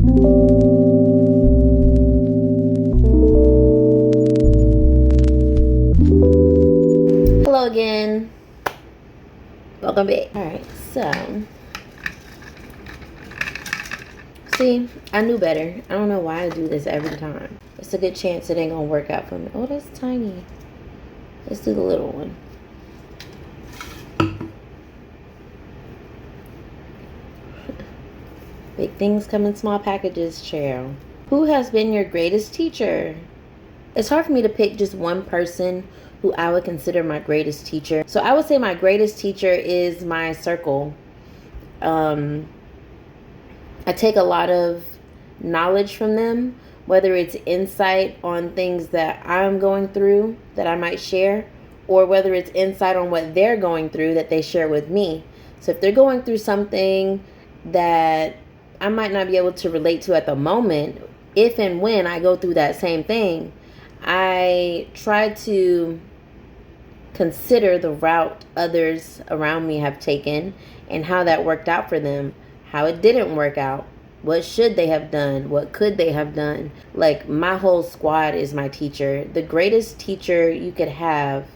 Hello again. Welcome back. Alright, so see, I knew better. I don't know why I do this every time. It's a good chance it ain't gonna work out for me. Oh, that's tiny. Let's do the little one. Big things come in small packages, Cheryl. Who has been your greatest teacher? It's hard for me to pick just one person who I would consider my greatest teacher. So I would say my greatest teacher is my circle. I take a lot of knowledge from them, whether it's insight on things that I'm going through that I might share, or whether it's insight on what they're going through that they share with me. So if they're going through something that I might not be able to relate to at the moment, if and when I go through that same thing, I try to consider the route others around me have taken and how that worked out for them, how it didn't work out, what should they have done, what could they have done. Like, my whole squad is my teacher. The greatest teacher you could have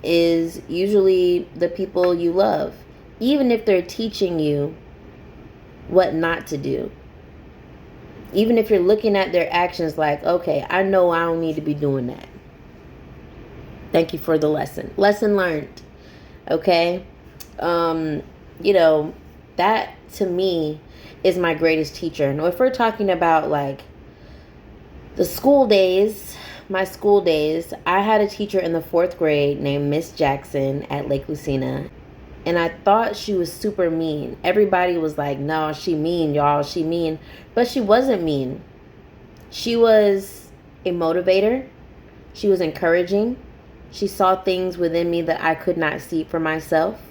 is usually the people you love, even if they're teaching you what not to do. Even if you're looking at their actions like, okay, I know I don't need to be doing that. Thank you for the lesson. Lesson learned. Okay? You know, that to me is my greatest teacher. Now, if we're talking about like the school days, my school days, I had a teacher in the 4th grade named Miss Jackson at Lake Lucina. And I thought she was super mean. Everybody was like, no, she mean, y'all, she mean. But she wasn't mean. She was a motivator. She was encouraging. She saw things within me that I could not see for myself.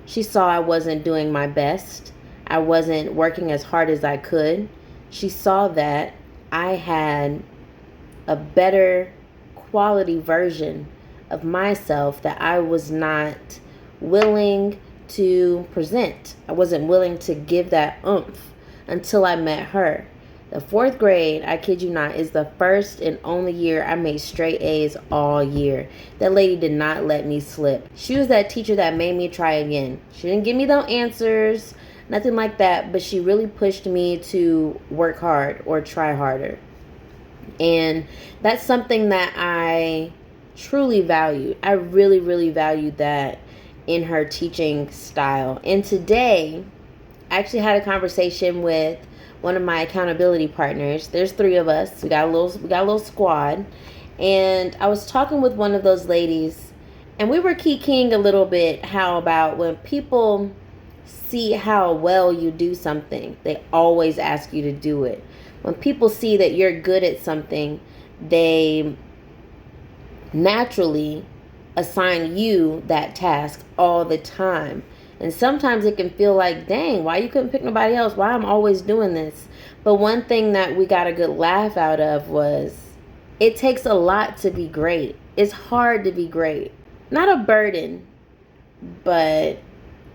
She saw I wasn't doing my best. I wasn't working as hard as I could. She saw that I had a better quality version of myself that I was not willing to present. I wasn't willing to give that oomph until I met her. The 4th grade, I kid you not, is the first and only year I made straight A's all year. That lady did not let me slip. She was that teacher that made me try again. She didn't give me no answers, nothing like that, but she really pushed me to work hard or try harder. And that's something that I truly valued. I really, really valued that in her teaching style. And today, I actually had a conversation with one of my accountability partners. There's 3 of us. We got a little squad. And I was talking with one of those ladies, and we were kikiing a little bit how about when people see how well you do something, they always ask you to do it. When people see that you're good at something, they naturally assign you that task all the time. And sometimes it can feel like, dang, why you couldn't pick nobody else? Why I'm always doing this? But one thing that we got a good laugh out of was, it takes a lot to be great. It's hard to be great. Not a burden, but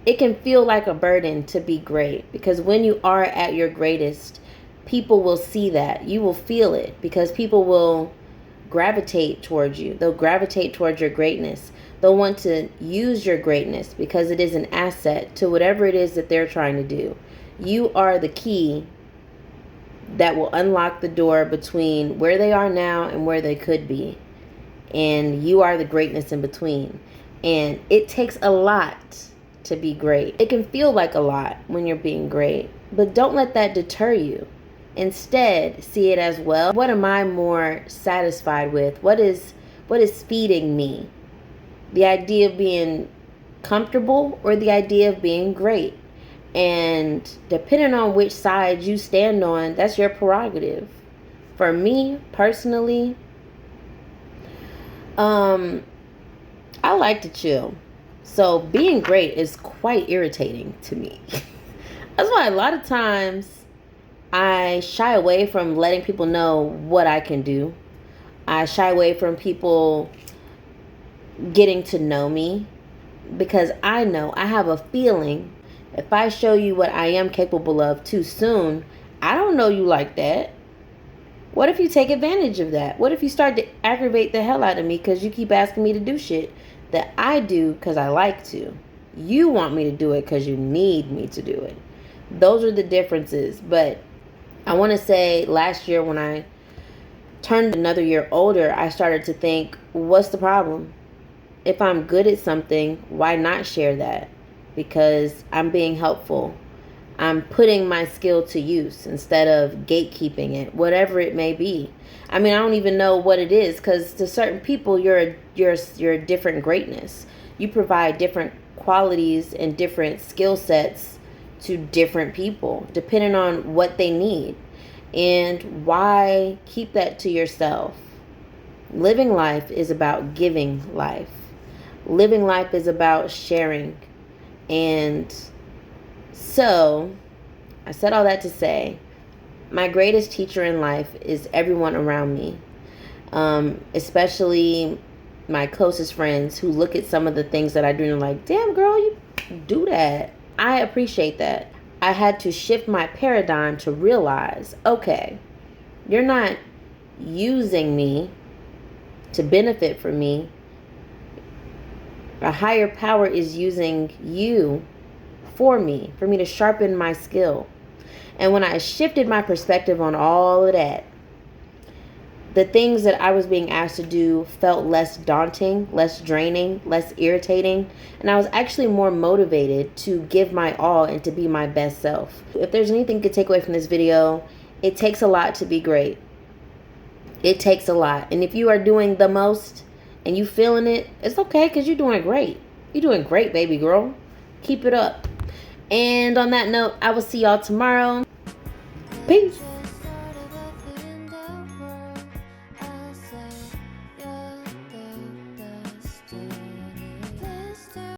it can feel like a burden to be great. Because when you are at your greatest, people will see that. You will feel it because people will gravitate towards you. They'll gravitate towards your greatness. They'll want to use your greatness because it is an asset to whatever it is that they're trying to do. You are the key that will unlock the door between where they are now and where they could be. And you are the greatness in between. And it takes a lot to be great. It can feel like a lot when you're being great, but don't let that deter you. Instead, see it as, well, what am I more satisfied with? What is feeding me? The idea of being comfortable or the idea of being great? And depending on which side you stand on, that's your prerogative. For me, personally, I like to chill. So being great is quite irritating to me. That's why a lot of times I shy away from letting people know what I can do. I shy away from people getting to know me because I know, I have a feeling if I show you what I am capable of too soon, I don't know you like that. What if you take advantage of that? What if you start to aggravate the hell out of me because you keep asking me to do shit that I do because I like to? You want me to do it because you need me to do it. Those are the differences. But I want to say last year when I turned another year older, I started to think, what's the problem? If I'm good at something, why not share that? Because I'm being helpful. I'm putting my skill to use instead of gatekeeping it, whatever it may be. I mean, I don't even know what it is, because to certain people, you're a different greatness. You provide different qualities and different skill sets to different people, depending on what they need. And why keep that to yourself? Living life is about giving life. Living life is about sharing. And so, I said all that to say, my greatest teacher in life is everyone around me, especially my closest friends who look at some of the things that I do and are like, damn girl, you do that. I appreciate that. I had to shift my paradigm to realize, okay, you're not using me to benefit from me. A higher power is using you for me to sharpen my skill. And when I shifted my perspective on all of that, the things that I was being asked to do felt less daunting, less draining, less irritating, and I was actually more motivated to give my all and to be my best self. If there's anything you could take away from this video, it takes a lot to be great. It takes a lot. And if you are doing the most and you feeling it, it's okay, because you're doing great. You're doing great, baby girl. Keep it up. And on that note, I will see y'all tomorrow. Peace.